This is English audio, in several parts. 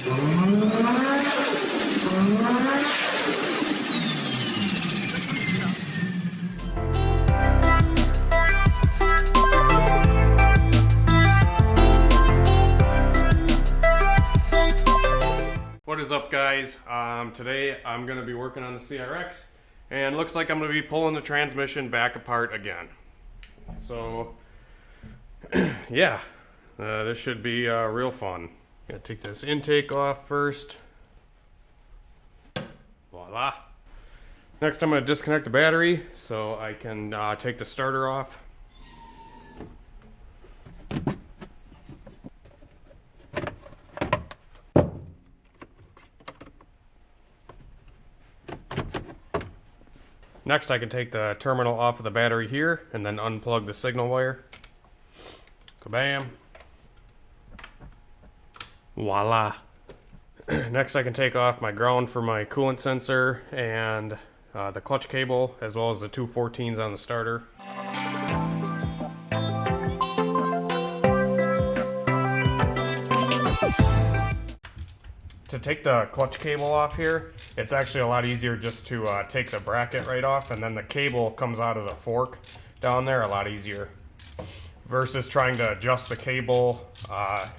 What is up, guys? Today I'm going to be working on the CRX, and looks like I'm going to be pulling the transmission back apart again. So yeah, this should be real fun. Gotta take this intake off first. Voila. Next I'm going to disconnect the battery so I can take the starter off. Next I can take the terminal off of the battery here and then unplug the signal wire. Kabam. Voila. Next I can take off my ground for my coolant sensor and the clutch cable, as well as the two 14s on the starter. To take the clutch cable off here, it's actually a lot easier just to take the bracket right off, and then the cable comes out of the fork down there a lot easier. Versus trying to adjust the cable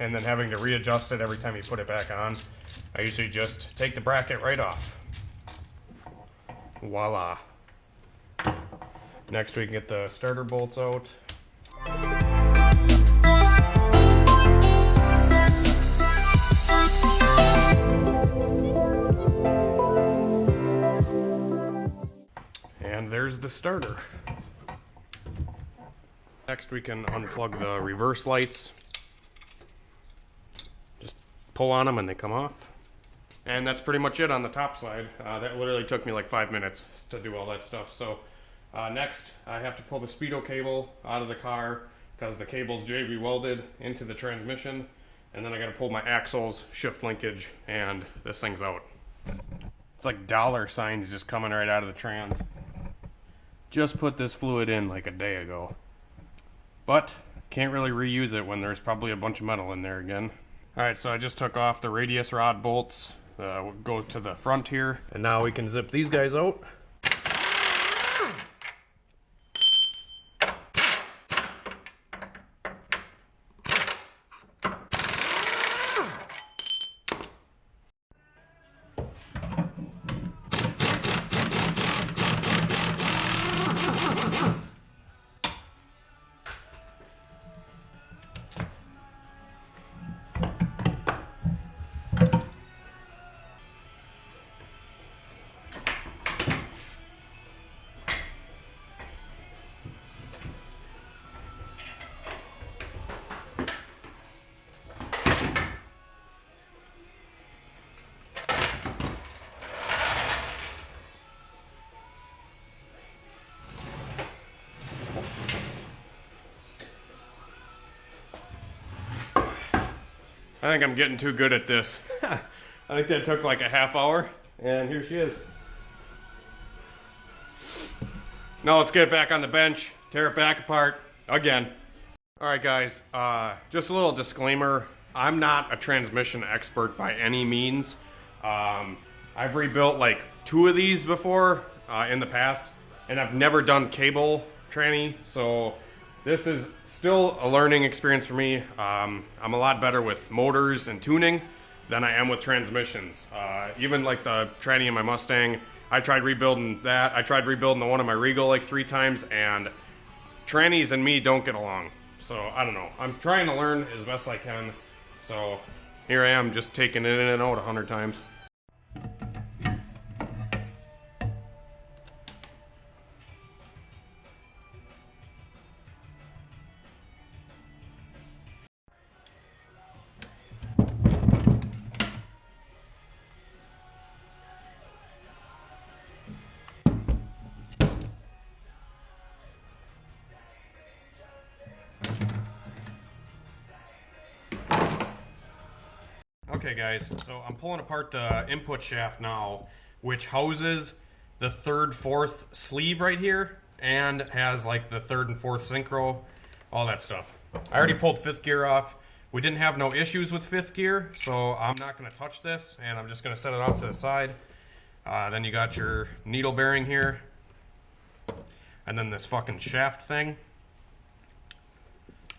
and then having to readjust it every time you put it back on. I usually just take the bracket right off. Voila. Next we can get the starter bolts out. And there's the starter. Next we can unplug the reverse lights. Just pull on them and they come off. And that's pretty much it on the top side. That literally took me like 5 minutes to do all that stuff. So next I have to pull the speedo cable out of the car because the cable's JB welded into the transmission. And then I gotta pull my axles, shift linkage, and this thing's out. It's like dollar signs just coming right out of the trans. Just put this fluid in like a day ago. But can't really reuse it when there's probably a bunch of metal in there again. Alright, so I just took off the radius rod bolts. Go to the front here. And now we can zip these guys out. I think I'm getting too good at this. I think that took like a half hour, and here she is. Now let's get it back on the bench, tear it back apart again. Alright guys, just a little disclaimer. I'm not a transmission expert by any means. I've rebuilt like 2 of these before in the past, and I've never done cable tranny, so this is still a learning experience for me. I'm a lot better with motors and tuning than I am with transmissions. Even like the tranny in my Mustang, I tried rebuilding that. I tried rebuilding the one in my Regal like 3 times, and trannies and me don't get along. So I don't know. I'm trying to learn as best I can. So here I am just taking it in and out 100 times. Okay guys, so I'm pulling apart the input shaft now, which houses the 3rd, 4th sleeve right here, and has like the 3rd and 4th synchro, all that stuff. I already pulled 5th gear off, We didn't have no issues with 5th gear, so I'm not going to touch this, and I'm just going to set it off to the side. Then you got your needle bearing here, and then this fucking shaft thing.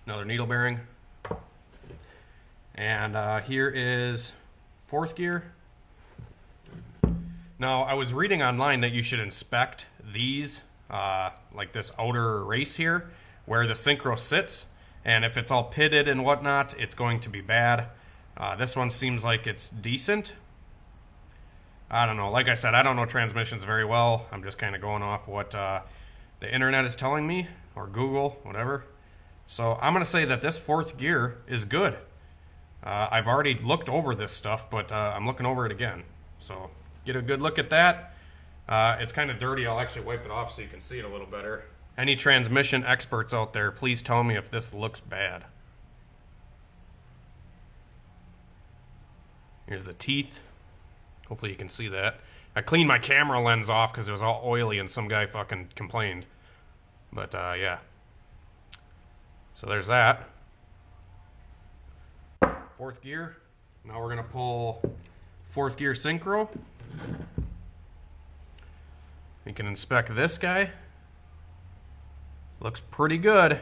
Another needle bearing. And here is 4th gear. Now, I was reading online that you should inspect these, like this outer race here, where the synchro sits. And if it's all pitted and whatnot, it's going to be bad. This one seems like it's decent. I don't know. Like I said, I don't know transmissions very well. I'm just kind of going off what the internet is telling me, or Google, whatever. So I'm going to say that this 4th gear is good. I've already looked over this stuff, but I'm looking over it again. So get a good look at that. It's kind of dirty. I'll actually wipe it off so you can see it a little better. Any transmission experts out there, please tell me if this looks bad. Here's the teeth. Hopefully you can see that. I cleaned my camera lens off because it was all oily and some guy fucking complained. But, yeah. So there's that. 4th gear. Now we're going to pull 4th gear synchro. We can inspect this guy. Looks pretty good.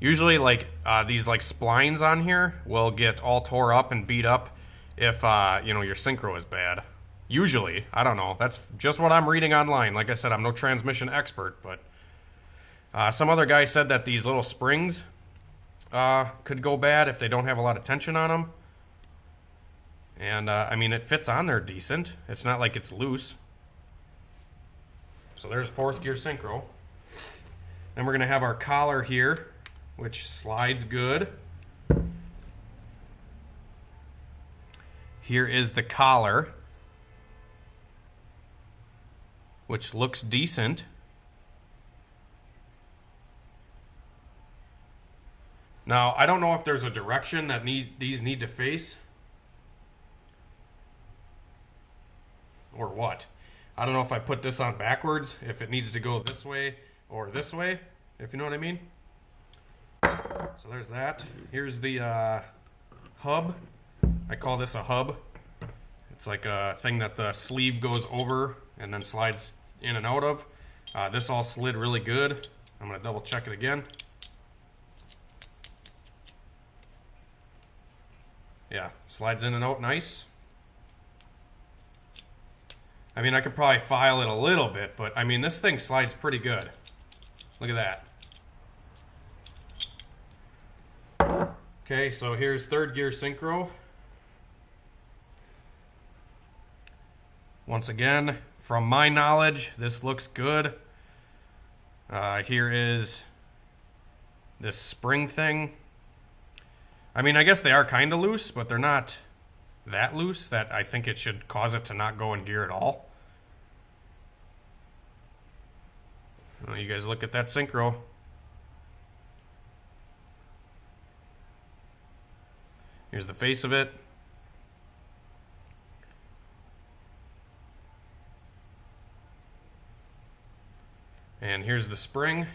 Usually, like, these, like, splines on here will get all tore up and beat up if, you know, your synchro is bad. Usually. I don't know. That's just what I'm reading online. Like I said, I'm no transmission expert, but some other guy said that these little springs could go bad if they don't have a lot of tension on them. And, I mean, it fits on there decent. It's not like it's loose. So there's 4th gear synchro. Then we're going to have our collar here, which slides good. Here is the collar, which looks decent. Now, I don't know if there's a direction that these need to face. Or what. I don't know if I put this on backwards, if it needs to go this way or this way, if you know what I mean. So there's that. Here's the hub. I call this a hub. It's like a thing that the sleeve goes over and then slides in and out of. This all slid really good. I'm going to double check it again. Yeah, slides in and out nice. I mean, I could probably file it a little bit, but I mean, this thing slides pretty good. Look at that. Okay, so here's 3rd gear synchro. Once again, from my knowledge, this looks good. Here is this spring thing. I mean, I guess they are kind of loose, but they're not that loose that I think it should cause it to not go in gear at all. Well, you guys look at that synchro. Here's the face of it. And here's the spring.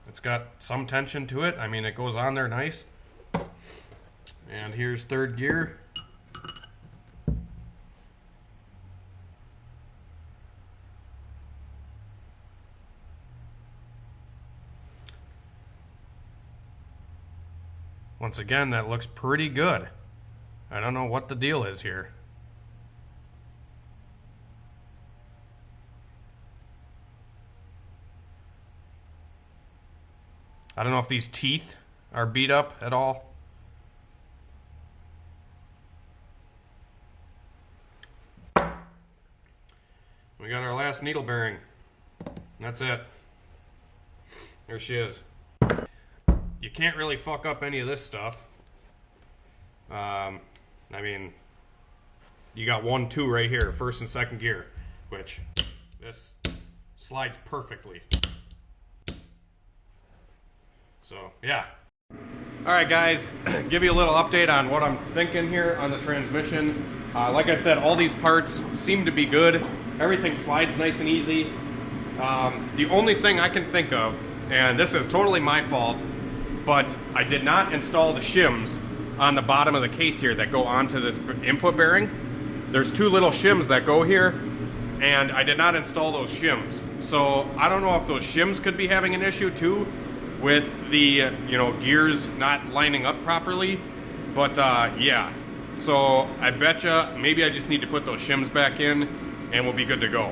It's got some tension to it. I mean, it goes on there nice. And here's 3rd gear. Once again, that looks pretty good. I don't know what the deal is here. I don't know if these teeth are beat up at all. We got our last needle bearing. That's it. There she is. You can't really fuck up any of this stuff. I mean, you got 1, 2 right here, 1st and 2nd gear, which this slides perfectly. So, yeah. Alright guys, give you a little update on what I'm thinking here on the transmission. Like I said, all these parts seem to be good. Everything slides nice and easy. The only thing I can think of, and this is totally my fault, but I did not install the shims on the bottom of the case here that go onto this input bearing. There's two little shims that go here, and I did not install those shims. So I don't know if those shims could be having an issue too with the gears not lining up properly. But yeah, so I betcha maybe I just need to put those shims back in and we'll be good to go.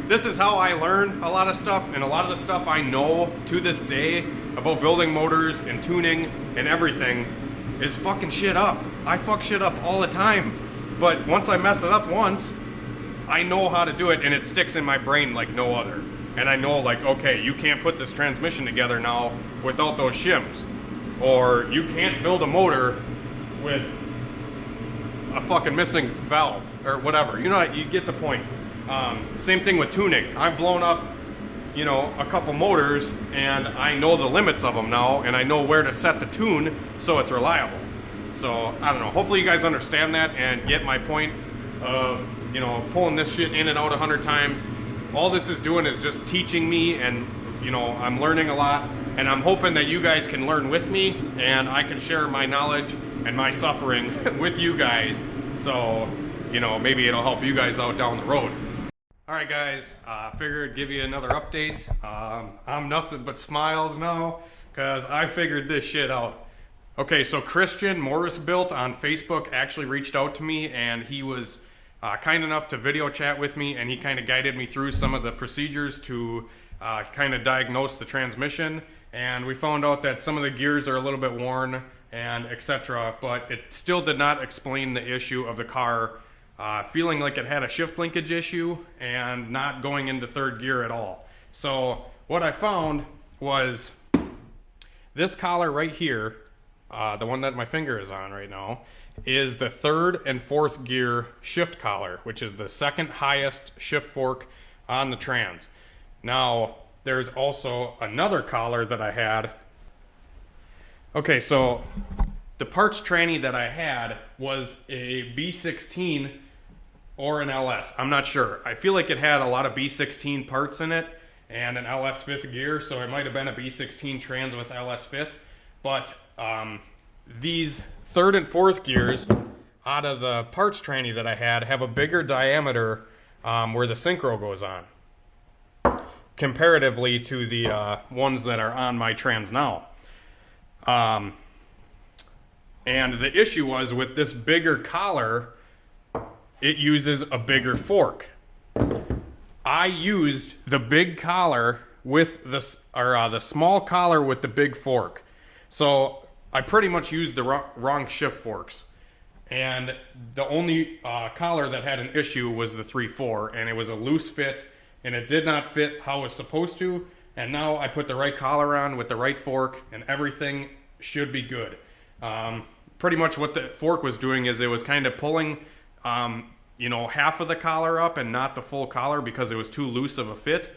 This is how I learn a lot of stuff, and a lot of the stuff I know to this day about building motors and tuning and everything is fucking shit up. I fuck shit up all the time, but once I mess it up once, I know how to do it, and it sticks in my brain like no other. And I know, like, okay, you can't put this transmission together now without those shims, or you can't build a motor with a fucking missing valve or whatever. You know, you get the point. Same thing with tuning. I've blown up, a couple motors, and I know the limits of them now, and I know where to set the tune so it's reliable. So, I don't know. Hopefully you guys understand that and get my point of, pulling this shit in and out 100 times. All this is doing is just teaching me, and, I'm learning a lot, and I'm hoping that you guys can learn with me, and I can share my knowledge and my suffering with you guys. So, maybe it'll help you guys out down the road. Alright guys, figured I'd give you another update. I'm nothing but smiles now, because I figured this shit out. Okay, so Christian Morris Built on Facebook actually reached out to me, and he was kind enough to video chat with me, and he kind of guided me through some of the procedures to kind of diagnose the transmission. And we found out that some of the gears are a little bit worn and etc., but it still did not explain the issue of the car feeling like it had a shift linkage issue and not going into third gear at all. So what I found was this collar right here, the one that my finger is on right now, is the third and fourth gear shift collar, which is the second highest shift fork on the trans. Now there's also another collar that I had. Okay, so the parts tranny that I had was a B16 or an LS. I'm not sure. I feel like it had a lot of B16 parts in it and an LS fifth gear, so it might have been a B16 trans with LS fifth. But these third and fourth gears out of the parts tranny that I had have a bigger diameter where the synchro goes on, comparatively to the ones that are on my trans now. And the issue was with this bigger collar, it uses a bigger fork. I used the big collar with the small collar with the big fork. So I pretty much used the wrong shift forks. And the only collar that had an issue was the 3/4, and it was a loose fit, and it did not fit how it was supposed to. And now I put the right collar on with the right fork, and everything should be good. Pretty much what the fork was doing is it was kind of pulling half of the collar up and not the full collar because it was too loose of a fit.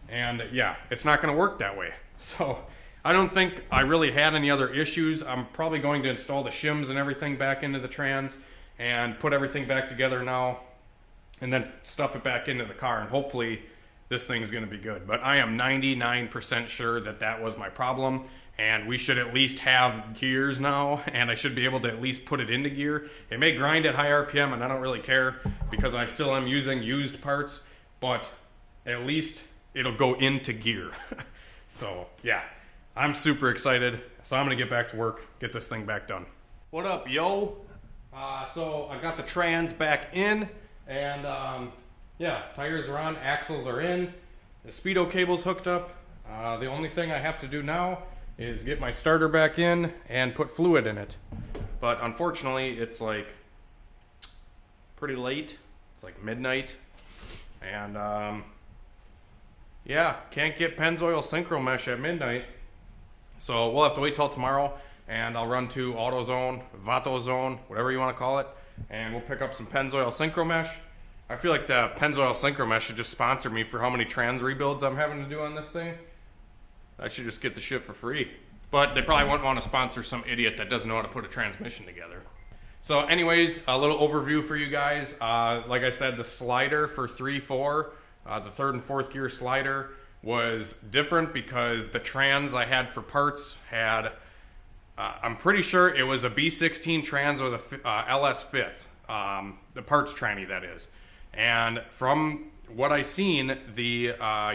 And yeah, it's not going to work that way. So I don't think I really had any other issues. I'm probably going to install the shims and everything back into the trans and put everything back together now and then stuff it back into the car, and hopefully this thing's going to be good. But I am 99% sure that that was my problem, and we should at least have gears now, and I should be able to at least put it into gear. It may grind at high RPM, and I don't really care because I still am using used parts, but at least it'll go into gear. So yeah, I'm super excited. So I'm gonna get back to work, get this thing back done. What up, yo? So I got the trans back in, and yeah, tires are on, axles are in, the speedo cable's hooked up. The only thing I have to do now is get my starter back in and put fluid in it. But unfortunately, it's like pretty late. It's like midnight, and yeah, can't get Pennzoil synchro mesh at midnight. So we'll have to wait till tomorrow, and I'll run to AutoZone, VatoZone, whatever you want to call it, and we'll pick up some Pennzoil synchro mesh. I feel like the Pennzoil synchro mesh should just sponsor me for how many trans rebuilds I'm having to do on this thing. I should just get the shit for free. But they probably wouldn't want to sponsor some idiot that doesn't know how to put a transmission together. So anyways, a little overview for you guys. Like I said, the slider for 3/4 The third and fourth gear slider was different because the trans I had for parts had, I'm pretty sure it was a B16 trans with a LS fifth, the parts tranny that is. And from what I seen, the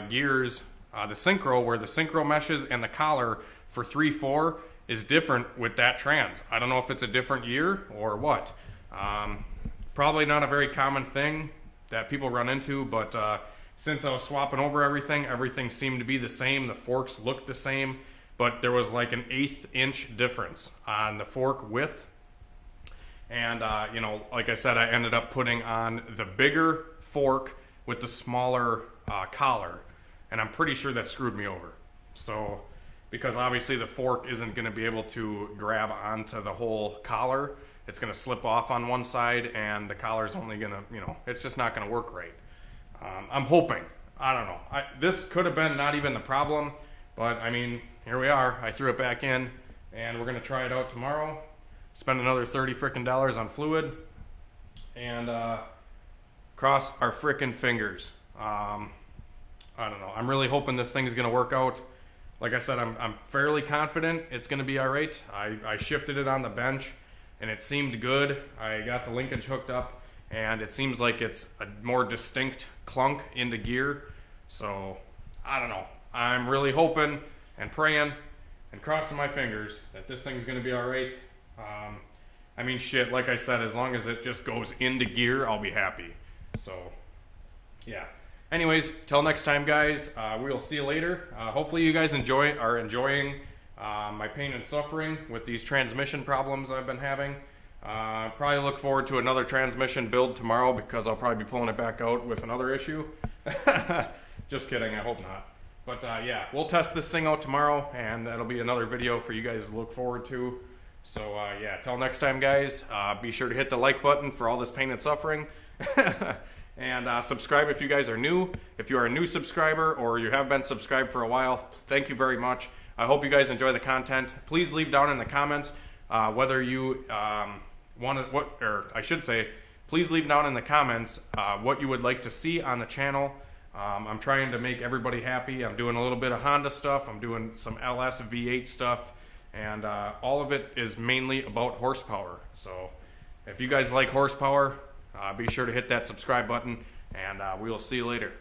gears, the synchro, where the synchro meshes and the collar for 3.4 is different with that trans. I don't know if it's a different year or what. Probably not a very common thing that people run into, but since I was swapping over everything seemed to be the same. The forks looked the same, but there was like an 1/8 inch difference on the fork width. And, you know, like I said, I ended up putting on the bigger fork with the smaller collar, and I'm pretty sure that screwed me over. So, because obviously the fork isn't going to be able to grab onto the whole collar. It's going to slip off on one side, and the collar's only going to, you know, it's just not going to work right. I'm hoping. I don't know. This could have been not even the problem, but I mean, here we are. I threw it back in, and we're going to try it out tomorrow. Spend another $30 frickin' on fluid, and cross our frickin' fingers. I don't know. I'm really hoping this thing's going to work out. Like I said, I'm fairly confident it's going to be all right. I shifted it on the bench, and it seemed good. I got the linkage hooked up, and it seems like it's a more distinct clunk into gear. So, I don't know. I'm really hoping and praying and crossing my fingers that this thing's going to be all right. I mean, shit, like I said, as long as it just goes into gear, I'll be happy. So, yeah. Anyways, till next time, guys. We'll see you later. Hopefully you guys are enjoying my pain and suffering with these transmission problems I've been having. Probably look forward to another transmission build tomorrow because I'll probably be pulling it back out with another issue. Just kidding, I hope not. But yeah, we'll test this thing out tomorrow, and that'll be another video for you guys to look forward to. So yeah, till next time, guys, be sure to hit the like button for all this pain and suffering. And subscribe if you guys are new. If you are a new subscriber or you have been subscribed for a while, thank you very much. I hope you guys enjoy the content. Please leave down in the comments whether you please leave down in the comments what you would like to see on the channel. I'm trying to make everybody happy. I'm doing a little bit of Honda stuff. I'm doing some LS V8 stuff. And all of it is mainly about horsepower. So if you guys like horsepower, be sure to hit that subscribe button, and we will see you later.